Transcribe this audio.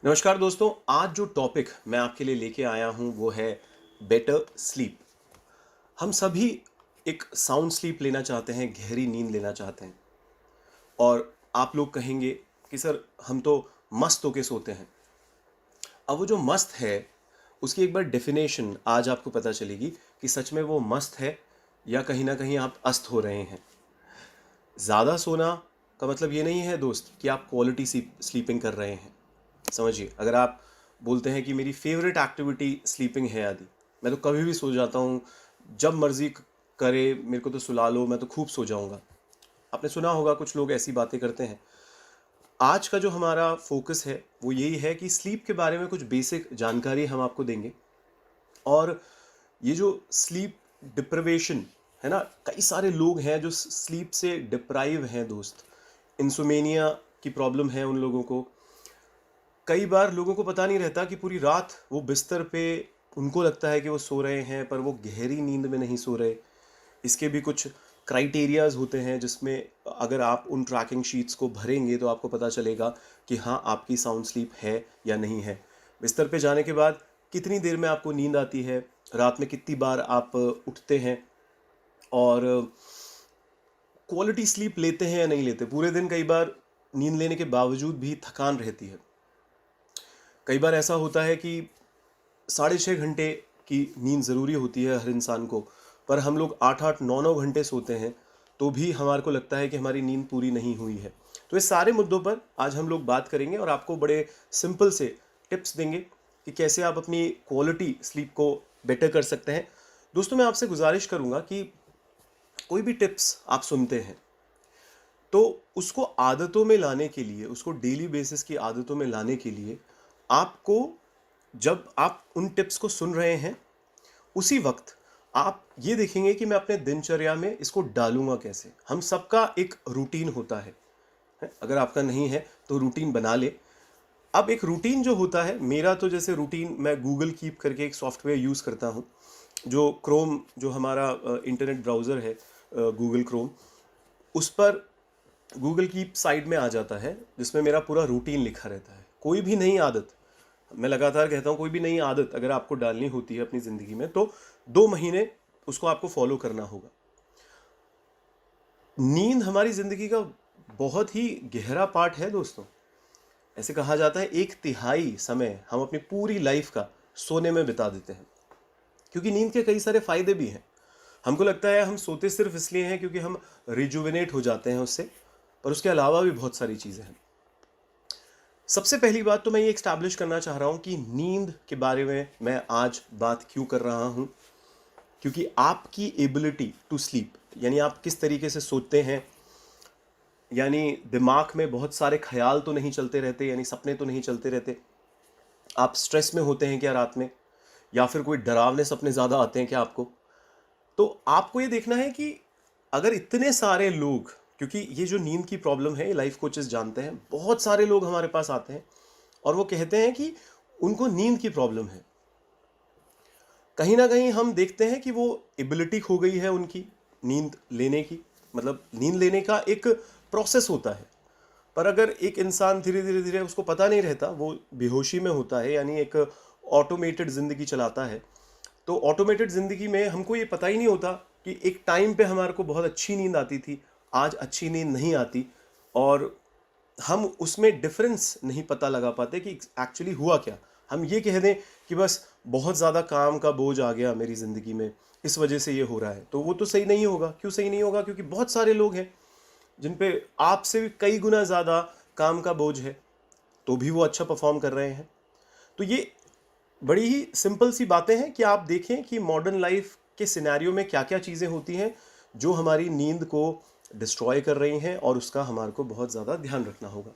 नमस्कार दोस्तों, आज जो टॉपिक मैं आपके लिए लेके आया हूँ वो है बेटर स्लीप। हम सभी एक साउंड स्लीप लेना चाहते हैं, गहरी नींद लेना चाहते हैं। और आप लोग कहेंगे कि सर हम तो मस्त होके सोते हैं। अब वो जो मस्त है उसकी एक बार डेफिनेशन आज आपको पता चलेगी कि सच में वो मस्त है या कहीं ना कहीं आप अस्त हो रहे हैं। ज़्यादा सोना का मतलब ये नहीं है दोस्त कि आप क्वालिटी स्लीपिंग कर रहे हैं। समझिए, अगर आप बोलते हैं कि मेरी फेवरेट एक्टिविटी स्लीपिंग है, आदि मैं तो कभी भी सो जाता हूँ, जब मर्जी करे मेरे को तो सुला लो, मैं तो खूब सो जाऊंगा। आपने सुना होगा कुछ लोग ऐसी बातें करते हैं। आज का जो हमारा फोकस है वो यही है कि स्लीप के बारे में कुछ बेसिक जानकारी हम आपको देंगे। और ये जो स्लीप डिप्रिवेशन है ना, कई सारे लोग हैं जो स्लीप से डिप्राइव हैं दोस्त। इंसोमेनिया की प्रॉब्लम है उन लोगों को। कई बार लोगों को पता नहीं रहता कि पूरी रात वो बिस्तर पे उनको लगता है कि वो सो रहे हैं, पर वो गहरी नींद में नहीं सो रहे। इसके भी कुछ क्राइटेरियाज होते हैं जिसमें अगर आप उन ट्रैकिंग शीट्स को भरेंगे तो आपको पता चलेगा कि हाँ, आपकी साउंड स्लीप है या नहीं है। बिस्तर पे जाने के बाद कितनी देर में आपको नींद आती है, रात में कितनी बार आप उठते हैं, और क्वालिटी स्लीप लेते हैं या नहीं लेते। पूरे दिन कई बार नींद लेने के बावजूद भी थकान रहती है। कई बार ऐसा होता है कि 6.5 घंटे की नींद ज़रूरी होती है हर इंसान को, पर हम लोग 8-8 9-9 घंटे सोते हैं तो भी हमारे को लगता है कि हमारी नींद पूरी नहीं हुई है। तो इस सारे मुद्दों पर आज हम लोग बात करेंगे और आपको बड़े सिंपल से टिप्स देंगे कि कैसे आप अपनी क्वालिटी स्लीप को बेटर कर सकते हैं। दोस्तों, मैं आपसे गुजारिश करूंगा कि कोई भी टिप्स आप सुनते हैं तो उसको आदतों में लाने के लिए, उसको डेली बेसिस की आदतों में लाने के लिए आपको, जब आप उन टिप्स को सुन रहे हैं उसी वक्त आप ये देखेंगे कि मैं अपने दिनचर्या में इसको डालूंगा कैसे। हम सबका एक रूटीन होता है। अगर आपका नहीं है तो रूटीन बना ले। अब एक रूटीन जो होता है, मेरा तो जैसे रूटीन, मैं गूगल कीप करके एक सॉफ्टवेयर यूज़ करता हूँ, जो क्रोम, जो हमारा इंटरनेट ब्राउज़र है, गूगल क्रोम, उस पर गूगल कीप साइड में आ जाता है जिसमें मेरा पूरा रूटीन लिखा रहता है। कोई भी नई आदत, मैं लगातार कहता हूँ, कोई भी नई आदत अगर आपको डालनी होती है अपनी ज़िंदगी में तो 2 महीने उसको आपको फॉलो करना होगा। नींद हमारी ज़िंदगी का बहुत ही गहरा पार्ट है दोस्तों। ऐसे कहा जाता है 1/3 समय हम अपनी पूरी लाइफ का सोने में बिता देते हैं, क्योंकि नींद के कई सारे फायदे भी हैं। हमको लगता है हम सोते सिर्फ इसलिए हैं क्योंकि हम रिजुविनेट हो जाते हैं उससे, पर उसके अलावा भी बहुत सारी चीज़ें हैं। सबसे पहली बात तो मैं ये एक्स्टैब्लिश करना चाह रहा हूँ कि नींद के बारे में मैं आज बात क्यों कर रहा हूँ, क्योंकि आपकी एबिलिटी टू स्लीप, यानी आप किस तरीके से सोते हैं, यानी दिमाग में बहुत सारे ख्याल तो नहीं चलते रहते, यानी सपने तो नहीं चलते रहते। आप स्ट्रेस में होते हैं क्या रात में, या फिर कोई डरावने सपने ज़्यादा आते हैं क्या आपको। तो आपको ये देखना है कि अगर इतने सारे लोग, क्योंकि ये जो नींद की प्रॉब्लम है लाइफ कोचेस जानते हैं, बहुत सारे लोग हमारे पास आते हैं और वो कहते हैं कि उनको नींद की प्रॉब्लम है। कहीं ना कहीं हम देखते हैं कि वो एबिलिटी खो गई है उनकी नींद लेने की। मतलब नींद लेने का एक प्रोसेस होता है, पर अगर एक इंसान धीरे धीरे धीरे, उसको पता नहीं रहता, वो बेहोशी में होता है, यानी एक ऑटोमेटेड ज़िंदगी चलाता है। तो ऑटोमेटेड ज़िंदगी में हमको ये पता ही नहीं होता कि एक टाइम पे हमारे को बहुत अच्छी नींद आती थी, आज अच्छी नींद नहीं आती, और हम उसमें डिफरेंस नहीं पता लगा पाते कि एक्चुअली हुआ क्या। हम ये कह दें कि बस बहुत ज़्यादा काम का बोझ आ गया मेरी ज़िंदगी में, इस वजह से ये हो रहा है, तो वो तो सही नहीं होगा। क्यों सही नहीं होगा? क्योंकि बहुत सारे लोग हैं जिन पे आपसे भी कई गुना ज़्यादा काम का बोझ है, तो भी वो अच्छा परफॉर्म कर रहे हैं। तो ये बड़ी ही सिंपल सी बातें हैं कि आप देखें कि मॉडर्न लाइफ के सिनेरियो में क्या क्या चीज़ें होती हैं जो हमारी नींद को डिस्ट्रॉय कर रही हैं, और उसका हमारे को बहुत ज़्यादा ध्यान रखना होगा।